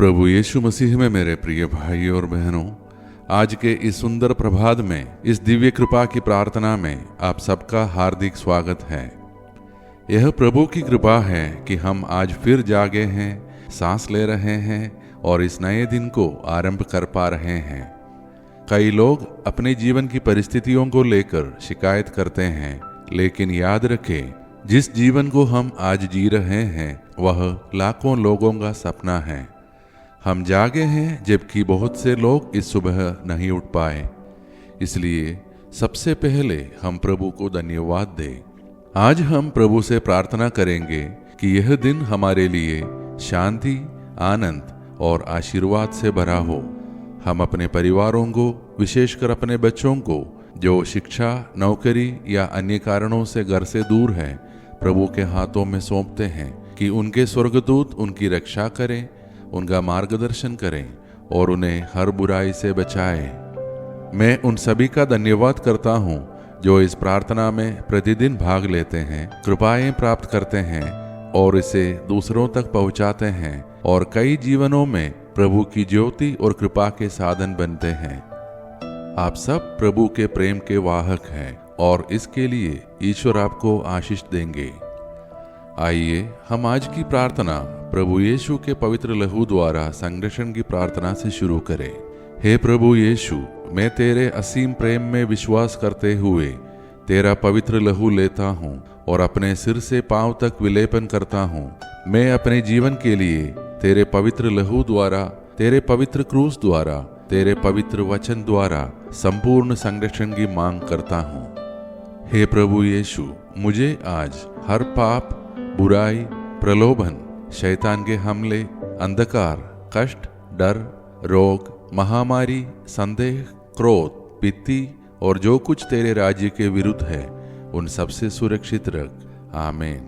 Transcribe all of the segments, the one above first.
प्रभु यीशु मसीह में मेरे प्रिय भाई और बहनों, आज के इस सुंदर प्रभात में इस दिव्य कृपा की प्रार्थना में आप सबका हार्दिक स्वागत है। यह प्रभु की कृपा है कि हम आज फिर जागे हैं, सांस ले रहे हैं और इस नए दिन को आरंभ कर पा रहे हैं। कई लोग अपने जीवन की परिस्थितियों को लेकर शिकायत करते हैं, लेकिन याद रखें, जिस जीवन को हम आज जी रहे हैं वह लाखों लोगों का सपना है। हम जागे हैं जबकि बहुत से लोग इस सुबह नहीं उठ पाए। इसलिए सबसे पहले हम प्रभु को धन्यवाद दें। आज हम प्रभु से प्रार्थना करेंगे कि यह दिन हमारे लिए शांति, आनंद और आशीर्वाद से भरा हो। हम अपने परिवारों को, विशेषकर अपने बच्चों को जो शिक्षा, नौकरी या अन्य कारणों से घर से दूर हैं, प्रभु के हाथों में सौंपते हैं कि उनके स्वर्गदूत उनकी रक्षा करें, उनका मार्गदर्शन करें और उन्हें हर बुराई से बचाएं। मैं उन सभी का धन्यवाद करता हूं जो इस प्रार्थना में प्रतिदिन भाग लेते हैं, कृपाएं प्राप्त करते हैं और इसे दूसरों तक पहुंचाते हैं और कई जीवनों में प्रभु की ज्योति और कृपा के साधन बनते हैं। आप सब प्रभु के प्रेम के वाहक हैं और इसके लिए ईश्वर आपको आशीष देंगे। आइए हम आज की प्रार्थना प्रभु यीशु के पवित्र लहू द्वारा संरक्षण की प्रार्थना से शुरू करें। हे प्रभु यीशु, मैं तेरे असीम प्रेम में विश्वास करते हुए तेरा पवित्र लहू लेता हूँ और अपने सिर से पांव तक विलेपन करता हूँ। मैं अपने जीवन के लिए तेरे पवित्र लहू द्वारा, तेरे पवित्र क्रूस द्वारा, तेरे पवित्र वचन द्वारा संपूर्ण संरक्षण की मांग करता हूँ। हे प्रभु यीशु, मुझे आज हर पाप, बुराई, प्रलोभन, शैतान के हमले, अंधकार, कष्ट, डर, रोग, महामारी, संदेह, क्रोध, पित्ती और जो कुछ तेरे राज्य के विरुद्ध है, उन सबसे सुरक्षित रख। आमीन।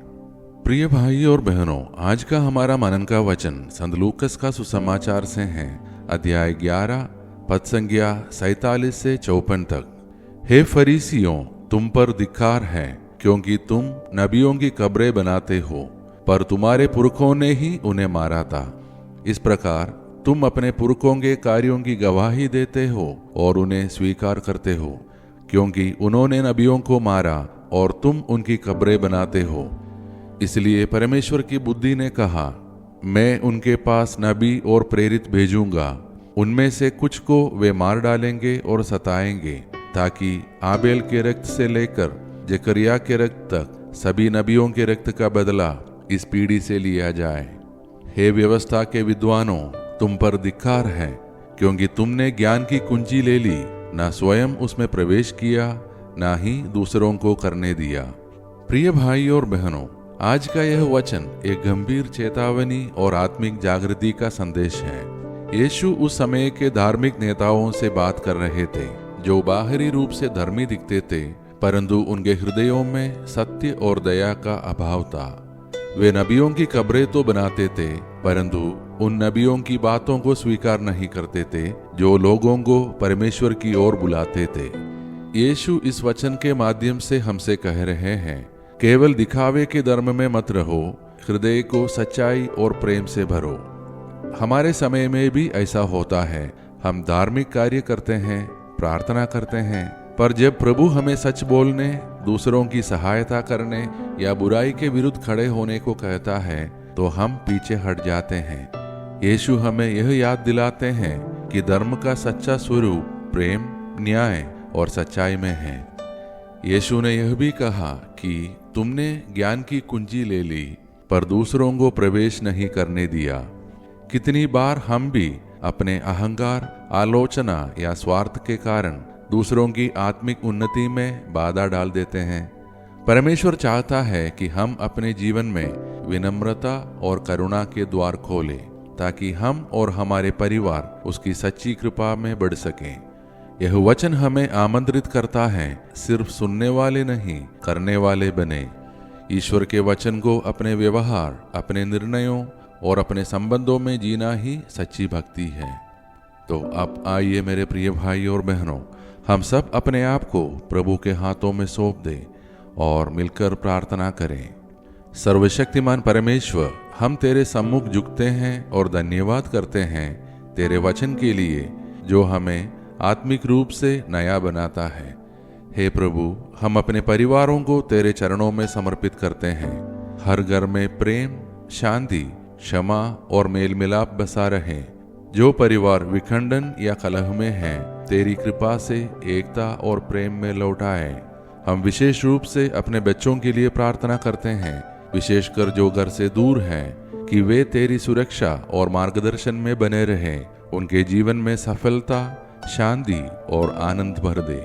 प्रिय भाई और बहनों, आज का हमारा मनन का वचन संत लूकस का सुसमाचार से है, अध्याय 11, पद संख्या 47 से 54 तक। हे फरीसियों, तुम पर धिक्कार है, क्योंकि तुम नबियों की कब्रें बनाते हो, पर तुम्हारे पुरखों ने ही उन्हें मारा था। इस प्रकार तुम अपने पुरखों के कार्यों की गवाही देते हो और उन्हें स्वीकार करते हो, क्योंकि उन्होंने नबियों को मारा और तुम उनकी कब्रें बनाते हो। इसलिए परमेश्वर की बुद्धि ने कहा, मैं उनके पास नबी और प्रेरित भेजूंगा, उनमें से कुछ को वे मार डालेंगे और सताएंगे, ताकि आबेल के रक्त से लेकर जकरिया के रक्त तक सभी नबियों के रक्त का बदला इस पीढ़ी से लिया जाए। हे व्यवस्था के विद्वानों, तुम पर धिक्कार है, क्योंकि तुमने ज्ञान की कुंजी ले ली, ना स्वयं उसमें प्रवेश किया, ना ही दूसरों को करने दिया। प्रिय भाई और बहनों, आज का यह वचन एक गंभीर चेतावनी और आत्मिक जागृति का संदेश है। यीशु उस समय के धार्मिक नेताओं से बात कर रहे थे, जो बाहरी रूप से धर्मी दिखते थे, परंतु उनके हृदयों में सत्य और दया का अभाव था। वे नबियों की कब्रें तो बनाते थे, परंतु उन नबियों की बातों को स्वीकार नहीं करते थे जो लोगों को परमेश्वर की ओर बुलाते थे। यीशु इस वचन के माध्यम से हमसे कह रहे हैं, केवल दिखावे के धर्म में मत रहो, हृदय को सच्चाई और प्रेम से भरो। हमारे समय में भी ऐसा होता है, हम धार्मिक कार्य करते हैं, प्रार्थना करते हैं, पर जब प्रभु हमें सच बोलने, दूसरों की सहायता करने या बुराई के विरुद्ध खड़े होने को कहता है, तो हम पीछे हट जाते हैं। यीशु हमें यह याद दिलाते हैं कि धर्म का सच्चा स्वरूप प्रेम, न्याय और सच्चाई में है। यीशु ने यह भी कहा कि तुमने ज्ञान की कुंजी ले ली, पर दूसरों को प्रवेश नहीं करने दिया। कितनी बार हम भी अपने अहंकार, आलोचना या स्वार्थ के कारण दूसरों की आत्मिक उन्नति में बाधा डाल देते हैं। परमेश्वर चाहता है कि हम अपने जीवन में विनम्रता और करुणा के द्वार खोलें, ताकि हम और हमारे परिवार उसकी सच्ची कृपा में बढ़ सकें। यह वचन हमें आमंत्रित करता है, सिर्फ सुनने वाले नहीं, करने वाले बने। ईश्वर के वचन को अपने व्यवहार, अपने निर्णयों और अपने संबंधों में जीना ही सच्ची भक्ति है। तो अब आइए मेरे प्रिय भाई और बहनों, हम सब अपने आप को प्रभु के हाथों में सौंप दें और मिलकर प्रार्थना करें। सर्वशक्तिमान परमेश्वर, हम तेरे सम्मुख झुकते हैं और धन्यवाद करते हैं तेरे वचन के लिए जो हमें आत्मिक रूप से नया बनाता है। हे प्रभु, हम अपने परिवारों को तेरे चरणों में समर्पित करते हैं। हर घर में प्रेम, शांति, क्षमा और मेल मिलाप बसा रहे। जो परिवार विखंडन या कलह में हैं, तेरी कृपा से एकता और प्रेम में लौटाए। हम विशेष रूप से अपने बच्चों के लिए प्रार्थना करते हैं, विशेषकर जो घर से दूर हैं, कि वे तेरी सुरक्षा और मार्गदर्शन में बने रहें। उनके जीवन में सफलता, शांति और आनंद भर दे।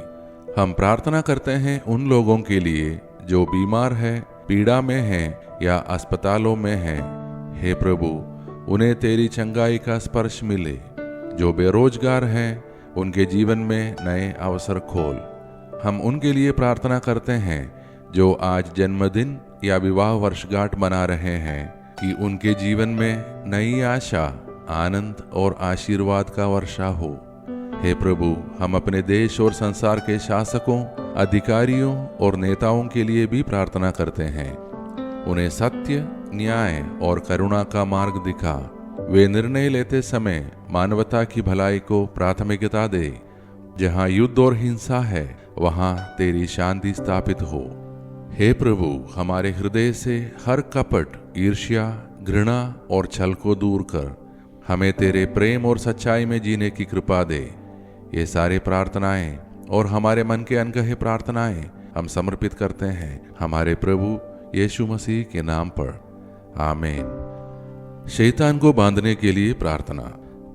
हम प्रार्थना करते हैं उन लोगों के लिए जो बीमार हैं, पीड़ा में हैं या अस्पतालों में हैं। हे प्रभु, उन्हें तेरी चंगाई का स्पर्श मिले। जो बेरोजगार हैं, उनके जीवन में नए अवसर खोल। हम उनके लिए प्रार्थना करते हैं जो आज जन्मदिन या विवाह वर्षगांठ मना रहे हैं, कि उनके जीवन में नई आशा, आनंद और आशीर्वाद का वर्षा हो। हे प्रभु, हम अपने देश और संसार के शासकों, अधिकारियों और नेताओं के लिए भी प्रार्थना करते हैं। उन्हें सत्य, न्याय और करुणा का मार्ग दिखा। वे निर्णय लेते समय मानवता की भलाई को प्राथमिकता दे। जहाँ युद्ध और हिंसा है, वहाँ तेरी शांति स्थापित हो। हे प्रभु, हमारे हृदय से हर कपट, ईर्ष्या, घृणा और छल को दूर कर हमें तेरे प्रेम और सच्चाई में जीने की कृपा दे। ये सारे प्रार्थनाएं और हमारे मन के अनकहे प्रार्थनाएं हम समर्पित करते हैं हमारे प्रभु यीशु मसीह के नाम पर। आमीन। शैतान को बांधने के लिए प्रार्थना।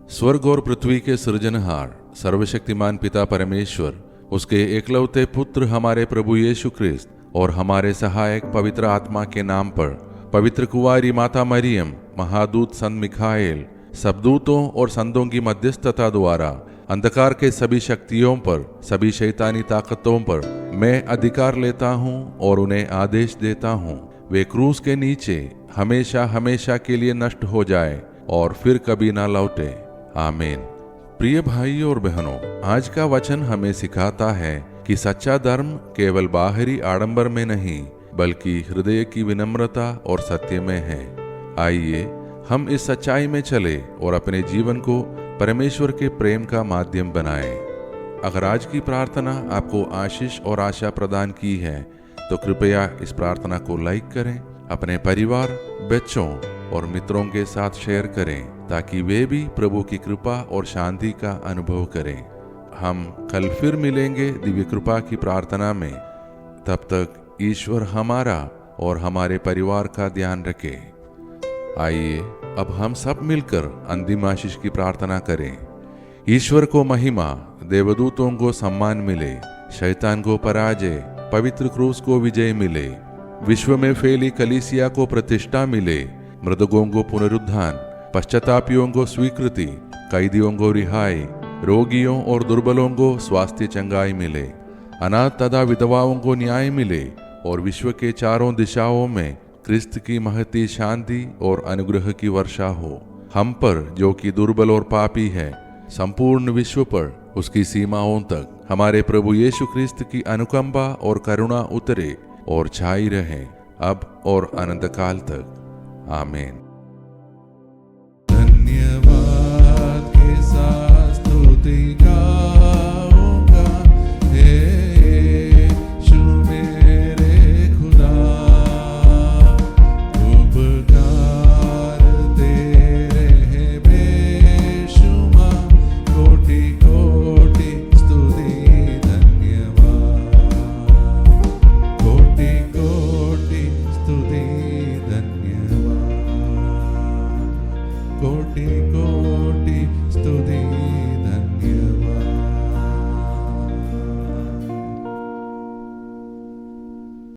स्वर्ग और पृथ्वी के सृजनहार सर्वशक्तिमान पिता परमेश्वर, उसके एकलौते पुत्र हमारे प्रभु यीशु ख्रिस्त और हमारे सहायक पवित्र आत्मा के नाम पर पवित्र कुंवारी माता मरियम, महादूत संत मिखाएल, सबदूतों और संतों की मध्यस्थता द्वारा अंधकार के सभी शक्तियों पर, सभी शैतानी ताकतों पर मैं अधिकार लेता हूँ और उन्हें आदेश देता हूँ, वे क्रूस के नीचे हमेशा हमेशा के लिए नष्ट हो जाए और फिर कभी ना लौटे। आमीन। प्रिय भाइयों और बहनों, आज का वचन हमें सिखाता है कि सच्चा धर्म केवल बाहरी आडंबर में नहीं, बल्कि हृदय की विनम्रता और सत्य में है। आइए हम इस सच्चाई में चले और अपने जीवन को परमेश्वर के प्रेम का माध्यम बनाएं। अगर आज की प्रार्थना आपको आशीष और आशा प्रदान की है, तो कृपया इस प्रार्थना को लाइक करें, अपने परिवार, बच्चों और मित्रों के साथ शेयर करें, ताकि वे भी प्रभु की कृपा और शांति का अनुभव करें। हम कल फिर मिलेंगे दिव्य कृपा की प्रार्थना में। तब तक ईश्वर हमारा और हमारे परिवार का ध्यान रखे। आइए अब हम सब मिलकर अंतिम आशीष की प्रार्थना करें। ईश्वर को महिमा, देवदूतों को सम्मान मिले, शैतान को पराजय, पवित्र क्रूस को विजय मिले, विश्व में फैली कलीसिया को प्रतिष्ठा मिले, मृतकों को पुनरुत्थान, पश्चातापियों को स्वीकृति, कैदियों को रिहाई, रोगियों और दुर्बलों को स्वास्थ्य चंगाई मिले, अनाथ तथा विधवाओं को न्याय मिले और विश्व के चारों दिशाओं में क्रिस्त की महती शांति और अनुग्रह की वर्षा हो। हम पर जो कि दुर्बल और पापी है, संपूर्ण विश्व पर उसकी सीमाओं तक हमारे प्रभु यीशु ख्रिस्त की अनुकंपा और करुणा उतरे और छाई रहे, अब और अनंत काल तक। आमीन। धन्यवाद के साथ स्तुति गाऊंगा, हे यीशु मेरे खुदा, उपकार तेरे हैं बेशुमार, कोटि कोटि स्तुति धन्यवाद, कोटि कोटि स्तुति धन्यवाद, कोटि कोटि स्तुति।